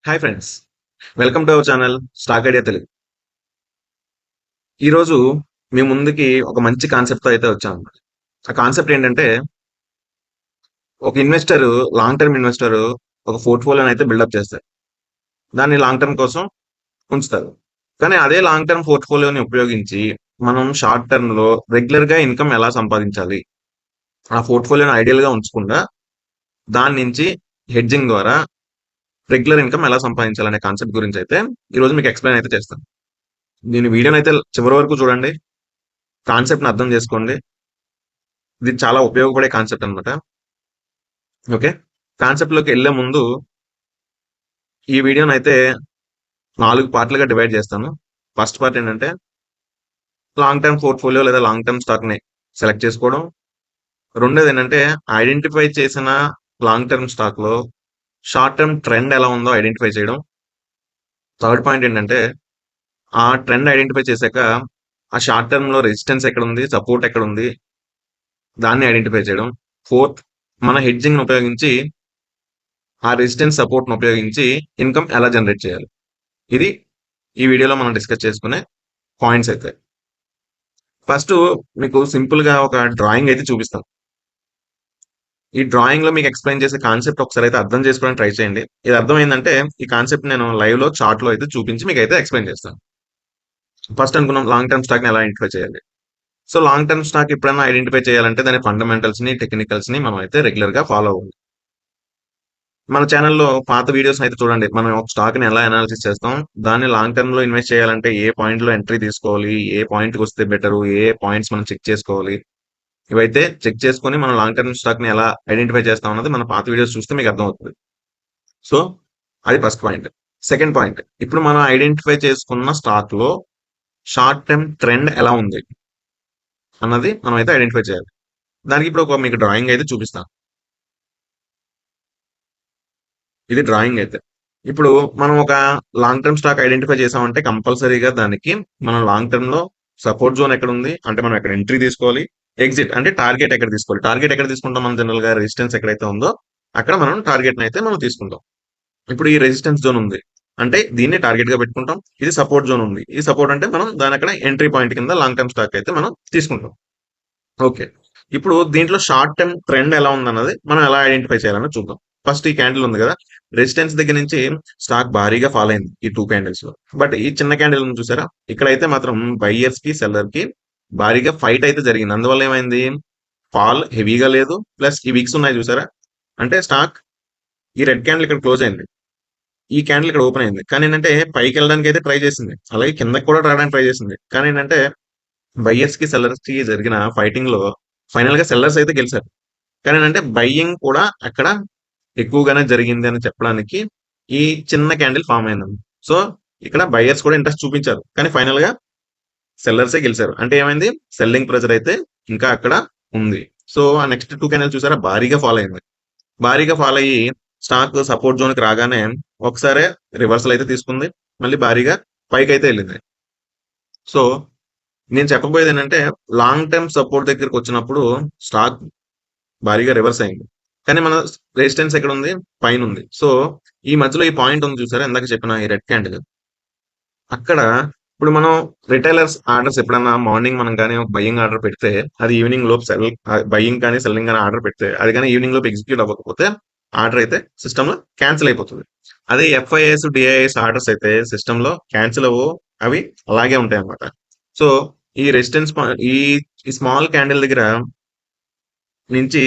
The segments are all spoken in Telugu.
Hi friends. Welcome to our channel stock idea Telugu. ఈరోజు మీ ముందుకి ఒక మంచి కాన్సెప్ట్‌తో అయితే వచ్చాను. ఆ కాన్సెప్ట్ ఏంటంటే, ఒక ఇన్వెస్టరు లాంగ్ టర్మ్ ఇన్వెస్టరు ఒక పోర్ట్‌ఫోలియోని అయితే బిల్డప్ చేస్తారు. దాన్ని లాంగ్ టర్మ్ కోసం ఉంచుతారు. కానీ అదే లాంగ్ టర్మ్ పోర్ట్‌ఫోలియోని ఉపయోగించి మనం షార్ట్ టర్మ్‌లో రెగ్యులర్‌గా ఇన్‌కమ్ ఎలా సంపాదించాలి? ఆ పోర్ట్‌ఫోలియోని ఐడియల్‌గా ఉంచకుండా దాని నుంచి హెడ్జింగ్ ద్వారా రెగ్యులర్ ఇన్‌కమ్ ఎలా సంపాదించాలనే కాన్సెప్ట్ గురించైతే ఈరోజు మీకు ఎక్స్‌ప్లెయిన్ అయితే చేస్తాను. దీని వీడియోనైతే చివరి వరకు చూడండి. కాన్సెప్ట్‌ని అర్థం చేసుకోండి. ఇది చాలా ఉపయోగపడే కాన్సెప్ట్ అన్నమాట. ఓకే. కాన్సెప్ట్‌లోకెళ్ళే ముందు ఈ వీడియోనైతే 4 పార్ట్‌లుగా డివైడ్ చేస్తాను. ఫస్ట్ పార్ట్ ఏంటంటే లాంగ్ టర్మ్ పోర్ట్‌ఫోలియో లేదా లాంగ్ టర్మ్ స్టాక్‌ని సెలెక్ట్ చేసుకోవడం. రెండోదేంటంటే ఐడెంటిఫై చేసిన లాంగ్ టర్మ్ స్టాక్‌లో షార్ట్ టర్మ్ ట్రెండ్ ఎలా ఉందో ఐడెంటిఫై చేయడం. థర్డ్ పాయింట్ ఏంటంటే ఆ ట్రెండ్ ఐడెంటిఫై చేశాక ఆ షార్ట్ టర్మ్‌లో రెసిస్టెన్స్ ఎక్కడుంది? సపోర్ట్ ఎక్కడుంది? దాన్ని ఐడెంటిఫై చేయడం. ఫోర్త్ మన హెడ్జింగ్‌ని ఉపయోగించి ఆ రెసిస్టెన్స్ సపోర్ట్‌ని ఉపయోగించి ఇన్‌కమ్ ఎలా జనరేట్ చేయాలి? ఇది ఈ వీడియోలో మనం డిస్కస్ చేసుకునే పాయింట్స్ అయితే. ఫస్టు మీకు సింపుల్‌గా ఒక డ్రాయింగ్ అయితే చూపిస్తాను. ఈ డ్రాయింగ్‌లో మీకు ఎక్స్‌ప్లెయిన్ చేసే కాన్సెప్ట్ ఒకసారైతే అర్థం చేసుకోవడానికి ట్రై చేయండి. ఇది అర్థమైందంటే ఈ కాన్సెప్ట్ నేను లైవ్‌లో చార్ట్‌లో అయితే చూపించి మీకైతే ఎక్స్‌ప్లెయిన్ చేస్తాను. ఫస్ట్ అనుకున్నాం లాంగ్ టర్మ్ స్టాక్‌ని ఎలా ఐడెంటిఫై చేయాలి? సో, లాంగ్ టర్మ్ స్టాక్ ఎప్పుడైనా ఐడెంటిఫై చేయాలంటే దాని ఫండమెంటల్స్‌ని, టెక్నికల్స్‌ని మనం అయితే రెగ్యులర్‌గా ఫాలో అవ్వాలి. మన ఛానెల్‌లో పాత వీడియోస్‌నైతే చూడండి. మనం ఒక స్టాక్‌ని ఎలా అనాలిసిస్ చేస్తాం. దాన్ని లాంగ్ టర్మ్‌లో ఇన్వెస్ట్ చేయాలంటే ఏ పాయింట్‌లో ఎంట్రీ తీసుకోవాలి? ఏ పాయింట్‌కొస్తే బెటరు? ఏ పాయింట్స్ మనం చెక్ చేసుకోవాలి? ఇవైతే చెక్ చేసుకొని మనం లాంగ్ టర్మ్ స్టాక్‌ని ఎలా ఐడెంటిఫై చేస్తాం అన్నది మన పాత వీడియోస్ చూస్తే మీకు అర్థమవుతది. సో, అది ఫస్ట్ పాయింట్. Second point. ఇప్పుడు మనం ఐడెంటిఫై చేసుకున్న స్టాక్‌లో షార్ట్ టర్మ్ ట్రెండ్ ఎలా ఉంది? అన్నది మనమైతే ఐడెంటిఫై చేయాలి. దానికి ఇప్పుడు ఒక మీకు డ్రాయింగ్ అయితే చూపిస్తాను. ఇది డ్రాయింగ్ అయితే. ఇప్పుడు మనం ఒక లాంగ్ టర్మ్ స్టాక్ ఐడెంటిఫై చేసామంటే కంపల్సరీగా దానికి మనం లాంగ్ టర్మ్‌లో సపోర్ట్ జోన్ ఎక్కడుంది? అంటే మనం ఎక్కడ ఎంట్రీ తీసుకోవాలి. ఎగ్జిట్ అంటే టార్గెట్ ఎక్కడ తీసుకోవాలి? టార్గెట్ ఎక్కడ తీసుకుంటాం మనం జనరల్‌గా రెసిస్టెన్స్ ఎక్కడైతే ఉందో అక్కడ మనం టార్గెట్‌నయితే మనం తీసుకుంటాం. ఇప్పుడు ఈ రెసిస్టెన్స్ జోన్ ఉంది. అంటే దీన్ని టార్గెట్‌గా పెట్టుకుంటాం. ఇది సపోర్ట్ జోన్ ఉంది. ఈ సపోర్ట్ అంటే మనం దానక్కడ ఎంట్రీ పాయింట్ కింద లాంగ్ టర్మ్ స్టాక్ అయితే మనం తీసుకుంటాం. ఓకే. ఇప్పుడు దీంట్లో షార్ట్ టర్మ్ ట్రెండ్ ఎలా ఉందన్నది మనం ఎలా ఐడెంటిఫై చేయాలన్నది చూద్దాం. ఫస్ట్ ఈ క్యాండిల్ ఉంది గదా! రెసిస్టెన్స్ దగ్గర నుంచి స్టాక్ భారీగా ఫాల్ అయింది. ఈ 2 క్యాండిల్స్‌లో. బట్ ఈ చిన్న క్యాండిల్ ఉంది చూసారా? ఇక్కడైతే మాత్రం బయర్స్‌కి, సెల్లర్‌కి భారీగా ఫైట్ అయితే జరిగింది. అందువల్ల ఏమైంది? ఫాల్ హెవీగా లేదు. ప్లస్ ఈ విక్స్ ఉన్నాయి చూసారా? అంటే స్టాక్ ఈ రెడ్ క్యాండిల్ ఇక్కడ క్లోజ్ అయింది. ఈ క్యాండిల్ ఇక్కడ ఓపెన్ అయింది. కానీ ఏంటంటే పైకెళ్ళడానికి అయితే ట్రై చేసింది. అలాగే కిందకి కూడా రావడానికి ట్రై చేసింది. కానీ ఏంటంటే బయర్స్‌కి, సెల్లర్స్‌కి జరిగిన ఫైటింగ్‌లో ఫైనల్‌గా సెల్లర్స్ అయితే గెలిసారు. కానీ ఏంటంటే బయ్యింగ్ కూడా అక్కడ ఎక్కువగానే జరిగింది అని చెప్పడానికి ఈ చిన్న క్యాండిల్ ఫార్మ్ అయిందండి. సో, ఇక్కడ బయర్స్ కూడా ఇంట్రెస్ట్ చూపించారు. కానీ ఫైనల్‌గా సెల్లర్సే గెలిసారు. అంటే ఏమైంది? సెల్లింగ్ ప్రెషర్ అయితే ఇంకా అక్కడ ఉంది. సో, ఆ నెక్స్ట్ 2 క్యాండిల్ చూసారా? భారీగా ఫాల్ అయింది. భారీగా ఫాల్ అయ్యి స్టాక్ సపోర్ట్ జోన్‌కి రాగానే ఒకసారే రివర్సల్ అయితే తీసుకుంది. మళ్ళీ భారీగా పైకైతే ఎళ్ళింది. సో, నేను చెప్పబోయేదేంటంటే లాంగ్ టర్మ్ సపోర్ట్ దగ్గరికొచ్చినప్పుడు స్టాక్ భారీగా రివర్స్ అయింది. కానీ మన రెసిస్టెన్స్ ఎక్కడుంది? పైనుంది. సో, ఈ మధ్యలో ఈ పాయింట్ ఉంది చూసారా? ఇందాక చెప్పిన ఈ రెడ్ క్యాండిల్. అక్కడ ఇప్పుడు మనం రిటైలర్స్ ఆర్డర్స్ ఎప్పుడన్నా మార్నింగ్ మనం గాని ఒక బయింగ్ ఆర్డర్ పెడితే అది ఈవినింగ్ లోపు బయింగ్ కానీ, సెల్లింగ్ గాని ఆర్డర్ పెడితే అది గాని ఈవినింగ్ లోపు ఎగ్జిక్యూట్ అవ్వకపోతే ఆర్డర్ అయితే సిస్టమ్‌లో క్యాన్సిల్ అయిపోతది. అదే ఎఫ్ఐఎస్, డిఐఎస్ ఆర్డర్స్ అయితే సిస్టమ్‌లో క్యాన్సిల్ అవ్వవు. అవి అలాగే ఉంటాయన్నమాట. సో, ఈ రెసిస్టెన్స్ ఈ ఈ స్మాల్ క్యాండిల్ దగ్గర నుంచి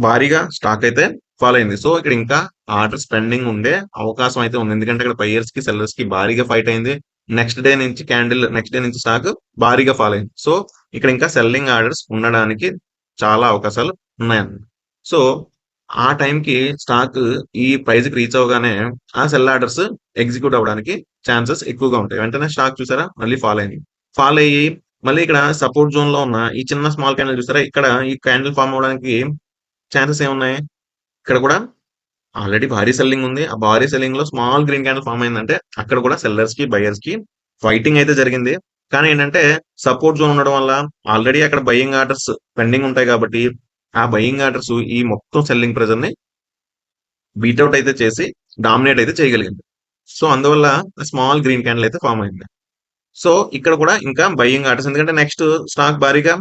భారీగా స్టాక్ అయితే ఫాలో అయింది. సో, ఇక్కడ ఇంకా ఆర్డర్స్ పెండింగ్ ఉండే అవకాశం అయితే ఉంది. ఎందుకంటే ఇక్కడ బయర్స్‌కి, సెల్లర్స్‌కి భారీగా ఫైట్ అయింది. నెక్స్ట్ డే నుంచి స్టాక్ భారీగా ఫాల్ అయింది. సో, ఇక్కడ ఇంకా సెల్లింగ్ ఆర్డర్స్ ఉండడానికి చాలా అవకాశాలు ఉన్నాయన్నమాట. సో, ఆ టైంకి స్టాక్ ఈ ప్రైస్‌కి రీచ్ అవ్వగానే ఆ సెల్ ఆర్డర్స్ ఎగ్జిక్యూట్ అవ్వడానికి ఛాన్సెస్ ఎక్కువగా ఉంటాయి. వెంటనే స్టాక్ చూసారా మళ్ళీ ఫాల్ అయింది. ఫాల్ అయ్యి మళ్ళీ ఇక్కడ సపోర్ట్ జోన్‌లో ఉన్న ఈ చిన్న స్మాల్ క్యాండిల్ చూసారా? ఇక్కడ ఈ క్యాండిల్ ఫార్మ్ అవ్వడానికి ఛాన్సెస్ ఏమున్నాయి? ఇక్కడ కూడా ఆల్రెడీ భారీ సెల్లింగ్ ఉంది. ఆ భారీ సెల్లింగ్‌లో స్మాల్ గ్రీన్ క్యాండిల్ ఫార్మ్ అయిందంటే అక్కడ కూడా సెల్లర్స్‌కి, బయర్స్‌కి ఫైటింగ్ అయితే జరిగింది. కానీ ఏంటంటే సపోర్ట్ జోన్ ఉండడం వల్ల ఆల్రెడీ అక్కడ బయింగ్ ఆర్డర్స్ పెండింగ్ ఉంటాయి కాబట్టి ఆ బయింగ్ ఆర్డర్స్ ఈ మొత్తం సెల్లింగ్ ప్రెషర్‌ని బీట్ ఔట్ అయితే చేసి డామినేట్ అయితే చేయగలిగింది. సో అందువల్ల స్మాల్ గ్రీన్ క్యాండిల్ అయితే ఫామ్ అయింది. సో ఇక్కడ కూడా ఇంకా బయింగ్ ఆర్డర్స్, ఎందుకంటే నెక్స్ట్ స్టాక్ భారీగా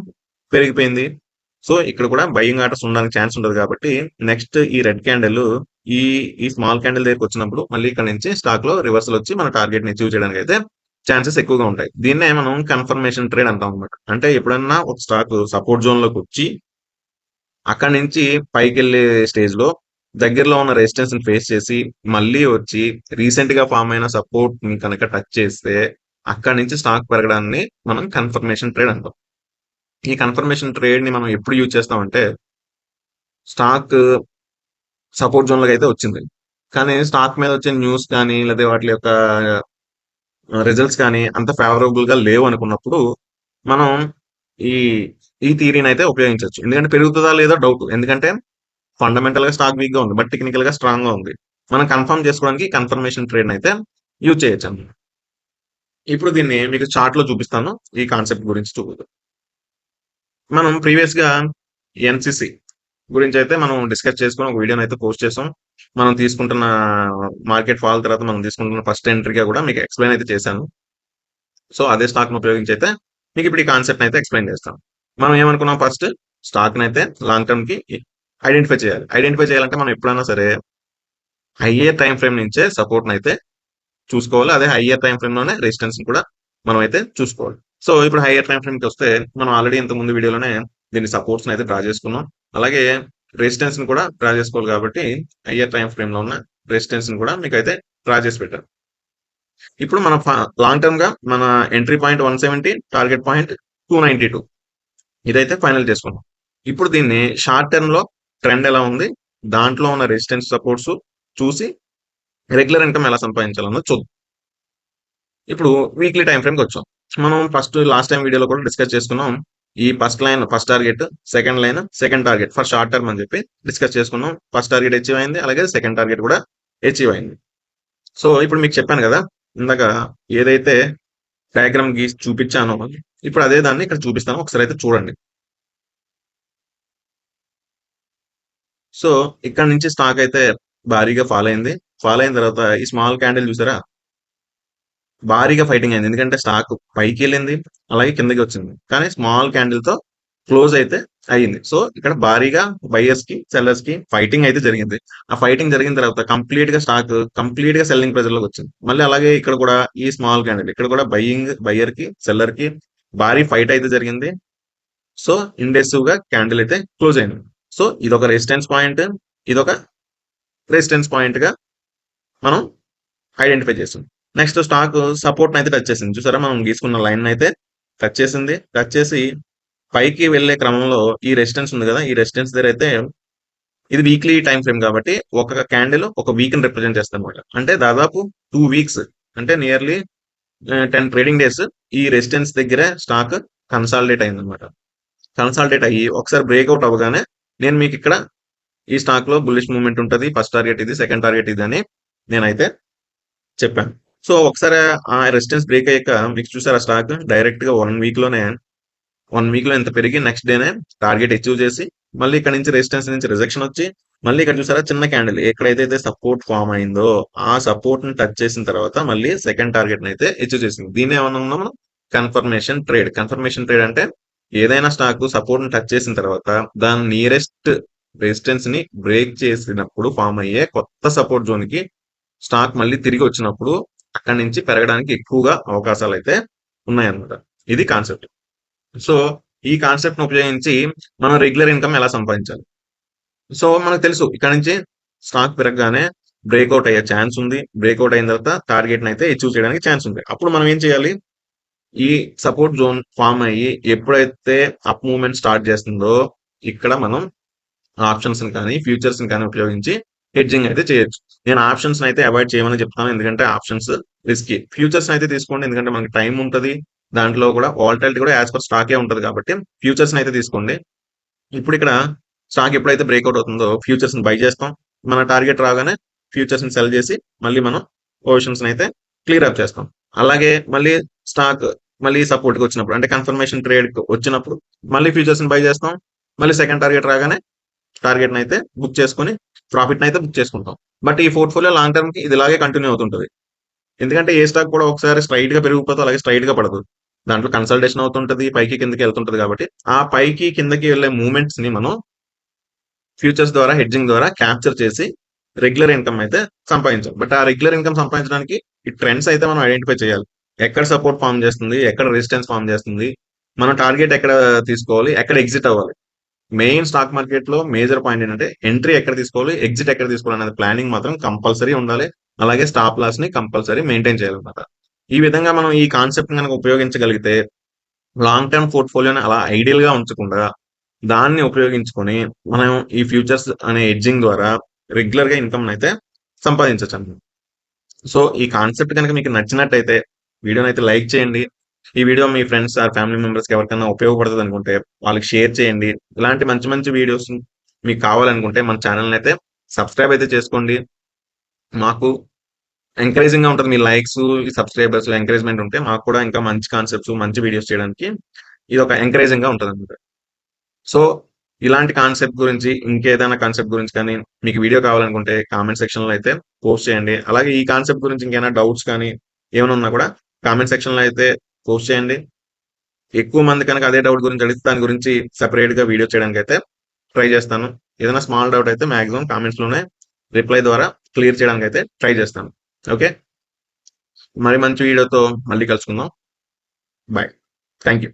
పెరిగిపోయింది. సో ఇక్కడ కూడా బయింగ్ ఆర్డర్స్ ఉండడానికి ఛాన్స్ ఉండదు కాబట్టి నెక్స్ట్ ఈ రెడ్ క్యాండిల్ ఈ ఈ స్మాల్ క్యాండిల్ దగ్గరికి వచ్చినప్పుడు మళ్ళీ ఇక్కడ నుంచి స్టాక్ లో రివర్సల్ వచ్చి మన టార్గెట్ ని అచీవ్ చేయడానికి అయితే ఛాన్సెస్ ఎక్కువగా ఉంటాయి. దీన్నే మనం కన్ఫర్మేషన్ ట్రేడ్ అంటాం అనమాట. అంటే ఎప్పుడన్నా ఒక స్టాక్ సపోర్ట్ జోన్ లోకి వచ్చి అక్కడి నుంచి పైకి వెళ్ళే స్టేజ్ లో దగ్గరలో ఉన్న రెసిస్టెన్స్ ని ఫేస్ చేసి మళ్ళీ వచ్చి రీసెంట్ గా ఫామ్ అయిన సపోర్ట్ ని కనుక టచ్ చేస్తే అక్కడి నుంచి స్టాక్ పెరగడాన్ని మనం కన్ఫర్మేషన్ ట్రేడ్ అంటాం. ఈ కన్ఫర్మేషన్ ట్రేడ్ ని మనం ఎప్పుడు యూజ్ చేస్తామంటే స్టాక్ సపోర్ట్ జోన్ లోకి అయితే వచ్చింది, కానీ స్టాక్ మీద వచ్చే న్యూస్ కానీ లేదా వాటి యొక్క రిజల్ట్స్ కానీ అంత ఫేవరబుల్ గా లేవు అనుకున్నప్పుడు మనం ఈ ఈ థియరీని అయితే ఉపయోగించవచ్చు. ఎందుకంటే పెరుగుతుందా లేదా డౌట్, ఎందుకంటే ఫండమెంటల్ గా స్టాక్ వీక్ గా ఉంది బట్ టెక్నికల్ గా స్ట్రాంగ్ గా ఉంది. మనం కన్ఫర్మ్ చేసుకోవడానికి కన్ఫర్మేషన్ ట్రేడ్ అయితే యూజ్ చేయొచ్చు అన్నమాట. ఇప్పుడు దీన్ని మీకు చార్ట్ లో చూపిస్తాను. ఈ కాన్సెప్ట్ గురించి చూపుతాం. మనం ప్రీవియస్ గా ఎన్సిసి గురించి అయితే మనం డిస్కస్ చేసుకుని ఒక వీడియోని అయితే పోస్ట్ చేసాం. మనం తీసుకుంటున్న మార్కెట్ ఫాల్ తర్వాత మనం తీసుకుంటున్న ఫస్ట్ ఎంట్రీగా కూడా మీకు ఎక్స్ప్లెయిన్ అయితే చేశాను. సో అదే స్టాక్ ను ఉపయోగించి అయితే మీకు ఇప్పుడు ఈ కాన్సెప్ట్ అయితే ఎక్స్ప్లెయిన్ చేస్తాం. మనం ఏమనుకున్నాం, ఫస్ట్ స్టాక్ అయితే లాంగ్ టర్మ్ కి ఐడెంటిఫై చేయాలి. ఐడెంటిఫై చేయాలంటే మనం ఎప్పుడైనా సరే హయ్యర్ టైం ఫ్రేమ్ నుంచే సపోర్ట్ అయితే చూసుకోవాలి. అదే హయ్యర్ టైం ఫ్రేమ్ లోనే రెసిస్టెన్స్ కూడా మనం అయితే చూసుకోవాలి. సో ఇప్పుడు హయ్యర్ టైం ఫ్రేమ్ కి వస్తే మనం ఆల్రెడీ ఇంత ముందు వీడియోలోనే దీన్ని సపోర్ట్స్ అయితే డ్రా చేసుకున్నాం. అలాగే రెసిస్టెన్స్ ని కూడా డ్రా చేసుకోవాలి కాబట్టి హయ్యర్ టైం ఫ్రేమ్ లో ఉన్న రెసిస్టెన్స్ ని కూడా మీకు అయితే డ్రా చేసి పెట్టారు. ఇప్పుడు మన లాంగ్ టర్మ్ గా మన ఎంట్రీ పాయింట్ 170, టార్గెట్ పాయింట్ 292 ఇదైతే ఫైనల్ చేసుకున్నాం. ఇప్పుడు దీన్ని షార్ట్ టర్మ్ లో ట్రెండ్ ఎలా ఉంది, దాంట్లో ఉన్న రెసిస్టెన్స్ సపోర్ట్స్ చూసి రెగ్యులర్ ఇన్కమ్ ఎలా సంపాదించాలన్నది చూద్దాం. ఇప్పుడు వీక్లీ టైం ఫ్రేమ్ కి వచ్చాం. మనం ఫస్ట్ లాస్ట్ టైం వీడియోలో కూడా డిస్కస్ చేసుకున్నాం. ఈ first line first target, second line second target for short term అని చెప్పి డిస్కస్ చేసుకున్నాం. ఫస్ట్ టార్గెట్ అచీవ్ అయింది, అలాగే సెకండ్ టార్గెట్ కూడా అచీవ్ అయింది. సో ఇప్పుడు మీకు చెప్పాను కదా ఇందాక, ఏదైతే డయాగ్రామ్ గీసి చూపించానో ఇప్పుడు అదే దాన్ని ఇక్కడ చూపిస్తాను, ఒకసారి అయితే చూడండి. సో ఇక్కడ నుంచి స్టాక్ అయితే భారీగా ఫాల్ అయింది. ఫాల్ అయిన తర్వాత ఈ స్మాల్ క్యాండిల్ చూసారా, భారీగా ఫైటింగ్ అయింది. ఎందుకంటే స్టాక్ పైకి వెళ్ళింది, అలాగే కిందకి వచ్చింది, కానీ స్మాల్ క్యాండిల్ తో క్లోజ్ అయితే అయ్యింది. సో ఇక్కడ భారీగా బయర్స్ కి సెల్లర్స్ కి ఫైటింగ్ అయితే జరిగింది. ఆ ఫైటింగ్ జరిగిన తర్వాత కంప్లీట్ గా స్టాక్ కంప్లీట్ గా సెల్లింగ్ ప్రెజర్ లోకి వచ్చింది. మళ్ళీ అలాగే ఇక్కడ కూడా ఈ స్మాల్ క్యాండిల్ ఇక్కడ కూడా బయ్యర్ కి సెల్లర్ కి భారీ ఫైట్ అయితే జరిగింది. సో ఇండెసివ్ గా క్యాండిల్ అయితే క్లోజ్ అయింది. సో ఇదొక రెసిస్టెన్స్ పాయింట్, ఇదొక రెసిస్టెన్స్ పాయింట్ గా మనం ఐడెంటిఫై చేసాం. నెక్స్ట్ స్టాక్ సపోర్ట్ అయితే టచ్ చేసింది. చూసారా, మనం గీసుకున్న లైన్ అయితే టచ్ చేసింది. టచ్ చేసి పైకి వెళ్లే క్రమంలో ఈ రెసిస్టెన్స్ ఉంది కదా, ఈ రెసిస్టెన్స్ దగ్గర అయితే ఇది వీక్లీ టైం ఫ్రేమ్ కాబట్టి ఒక క్యాండిల్ ఒక వీక్ ని రిప్రజెంట్ చేస్తుంది అనమాట. అంటే దాదాపు 2 వీక్స్, అంటే నియర్లీ 10 ట్రేడింగ్ డేస్ ఈ రెసిస్టెన్స్ దగ్గర స్టాక్ కన్సాలిడేట్ అయింది అనమాట. కన్సాలిడేట్ అయ్యి ఒకసారి బ్రేక్అవుట్ అవ్వగానే నేను మీకు ఇక్కడ ఈ స్టాక్ లో బుల్లిష్ మూవ్మెంట్ ఉంటుంది, ఫస్ట్ టార్గెట్ ఇది, సెకండ్ టార్గెట్ ఇది అని నేనైతే చెప్పాను. సో ఒకసారి ఆ రెసిస్టెన్స్ బ్రేక్ అయ్యాక మీకు చూసారా, స్టాక్ డైరెక్ట్ గా 1 వీక్ లో ఎంత పెరిగి నెక్స్ట్ డేనే టార్గెట్ అచీవ్ చేసి మళ్ళీ ఇక్కడ నుంచి రెసిస్టెన్స్ నుంచి రిజెక్షన్ వచ్చి మళ్ళీ ఇక్కడ చూసారా చిన్న క్యాండిల్ ఎక్కడైతే సపోర్ట్ ఫామ్ అయిందో ఆ సపోర్ట్ ని టచ్ చేసిన తర్వాత మళ్ళీ సెకండ్ టార్గెట్ ని అయితే అచీవ్ చేసింది. దీన్ని ఏమన్నా మనం కన్ఫర్మేషన్ ట్రేడ్. కన్ఫర్మేషన్ ట్రేడ్ అంటే ఏదైనా స్టాక్ సపోర్ట్ ని టచ్ చేసిన తర్వాత దాని నియరెస్ట్ రెసిస్టెన్స్ ని బ్రేక్ చేసినప్పుడు ఫామ్ అయ్యే కొత్త సపోర్ట్ జోన్ కి స్టాక్ మళ్ళీ తిరిగి వచ్చినప్పుడు అక్కడి నుంచి పెరగడానికి ఎక్కువగా అవకాశాలు అయితే ఉన్నాయన్నమాట. ఇది కాన్సెప్ట్. సో ఈ కాన్సెప్ట్ ను ఉపయోగించి మనం రెగ్యులర్ ఇన్కమ్ ఎలా సంపాదించాలి. సో మనకు తెలుసు ఇక్కడ నుంచి స్టాక్ పెరగగానే బ్రేక్అవుట్ అయ్యే ఛాన్స్ ఉంది. బ్రేక్అవుట్ అయిన తర్వాత టార్గెట్ అయితే అచీవ్ చేయడానికి ఛాన్స్ ఉంది. అప్పుడు మనం ఏం చేయాలి, ఈ సపోర్ట్ జోన్ ఫామ్ అయ్యి ఎప్పుడైతే అప్ మూవ్మెంట్ స్టార్ట్ చేస్తుందో ఇక్కడ మనం ఆప్షన్స్ కానీ ఫ్యూచర్స్ కానీ ఉపయోగించి హెడ్జింగ్ అయితే చేయొచ్చు. నేను ఆప్షన్స్ అయితే అవాయిడ్ చేయమని చెప్తాను, ఎందుకంటే ఆప్షన్స్ రిస్కీ. ఫ్యూచర్స్ అయితే తీసుకోండి, ఎందుకంటే మనకి టైం ఉంటుంది, దాంట్లో కూడా వాలటాలిటీ కూడా యాజ్ పర్ స్టాకే ఉంటుంది కాబట్టి ఫ్యూచర్స్ అయితే తీసుకోండి. ఇప్పుడు ఇక్కడ స్టాక్ ఎప్పుడైతే బ్రేక్అవుట్ అవుతుందో ఫ్యూచర్స్ ని బై చేస్తాం, మన టార్గెట్ రాగానే ఫ్యూచర్స్ ని సెల్ చేసి మళ్ళీ మనం పొజిషన్స్ అయితే క్లియర్ అప్ చేస్తాం. అలాగే మళ్ళీ స్టాక్ మళ్ళీ సపోర్ట్ కి వచ్చినప్పుడు అంటే కన్ఫర్మేషన్ ట్రేడ్ వచ్చినప్పుడు మళ్ళీ ఫ్యూచర్స్ ని బై చేస్తాం, మళ్ళీ సెకండ్ టార్గెట్ రాగానే టార్గెట్ అయితే బుక్ చేసుకుని ప్రాఫిట్ అయితే బుక్ చేసుకుంటాం. బట్ ఈ పోర్ట్ఫోలియో లాంగ్ టర్మ్ కి ఇది ఇలాగే కంటిన్యూ అవుతుంటది. ఎందుకంటే ఏ స్టాక్ కూడా ఒకసారి స్ట్రైట్ గా పెరిగిపోతే అలాగే స్ట్రైట్ గా పడదు. దాంట్లో కన్సల్టేషన్ అవుతుంటది, పైకి కిందకి వెళ్తుంటది కాబట్టి ఆ పైకి కిందకి వెళ్ళే మూవ్మెంట్స్ ని మనం ఫ్యూచర్స్ ద్వారా, హెడ్జింగ్ ద్వారా క్యాప్చర్ చేసి రెగ్యులర్ ఇన్కమ్ అయితే సంపాదించాలి. బట్ ఆ రెగ్యులర్ ఇన్కమ్ సంపాదించడానికి ఈ ట్రెండ్స్ అయితే మనం ఐడెంటిఫై చేయాలి. ఎక్కడ సపోర్ట్ ఫార్మ్ చేస్తుంది, ఎక్కడ రెసిస్టెన్స్ ఫార్మ్ చేస్తుంది, మనం టార్గెట్ ఎక్కడ తీసుకోవాలి, ఎక్కడ ఎగ్జిట్ అవ్వాలి. మెయిన్ స్టాక్ మార్కెట్ లో మేజర్ పాయింట్ ఏంటంటే ఎంట్రీ ఎక్కడ తీసుకోవాలి, ఎగ్జిట్ ఎక్కడ తీసుకోవాలి అనేది ప్లానింగ్ మాత్రం కంపల్సరీ ఉండాలి. అలాగే స్టాప్ లాస్ ని కంపల్సరీ మెయింటైన్ చేయాలన్నమాట. ఈ విధంగా మనం ఈ కాన్సెప్ట్ కనుక ఉపయోగించగలిగితే లాంగ్ టర్మ్ పోర్ట్ఫోలియోని అలా ఐడియల్ గా ఉంచకుండా దాన్ని ఉపయోగించుకొని మనం ఈ ఫ్యూచర్స్ అనే ఎడ్జింగ్ ద్వారా రెగ్యులర్ గా ఇన్కమ్ అయితే సంపాదించవచ్చు అన్నమాట. సో ఈ కాన్సెప్ట్ కనుక మీకు నచ్చినట్టయితే వీడియోని అయితే లైక్ చేయండి. ఈ వీడియో మీ ఫ్రెండ్స్ ఆర్ ఫ్యామిలీ మెంబర్స్కి ఎవరికైనా ఉపయోగపడుతుంది అనుకుంటే వాళ్ళకి షేర్ చేయండి. ఇలాంటి మంచి మంచి వీడియోస్ మీకు కావాలనుకుంటే మన ఛానల్ని అయితే సబ్స్క్రైబ్ అయితే చేసుకోండి. మాకు ఎంకరేజింగ్ గా ఉంటుంది. మీ లైక్స్, సబ్స్క్రైబర్స్ ఎంకరేజ్మెంట్ ఉంటే మాకు కూడా ఇంకా మంచి కాన్సెప్ట్స్, మంచి వీడియోస్ చేయడానికి ఇది ఒక ఎంకరేజింగ్ గా ఉంటుంది అనమాట. సో ఇలాంటి కాన్సెప్ట్ గురించి ఇంకేదైనా కాన్సెప్ట్ గురించి కానీ మీకు వీడియో కావాలనుకుంటే కామెంట్ సెక్షన్ లో అయితే పోస్ట్ చేయండి. అలాగే ఈ కాన్సెప్ట్ గురించి ఇంకేమైనా డౌట్స్ కానీ ఏమైనా ఉన్నా కూడా కామెంట్ సెక్షన్ లో అయితే పోస్ట్ చేయండి. ఎక్కువ మంది కనుక అదే డౌట్ గురించి అడిగితే దాని గురించి సెపరేట్ గా వీడియో చేయడానికి అయితే ట్రై చేస్తాను. ఏదైనా స్మాల్ డౌట్ అయితే మాక్సిమం కామెంట్స్ లోనే రిప్లై ద్వారా క్లియర్ చేయడానికి అయితే ట్రై చేస్తాను. ఓకే, మరి మంచి వీడియోతో మళ్ళీ కలుసుకుందాం. బాయ్. Thank you.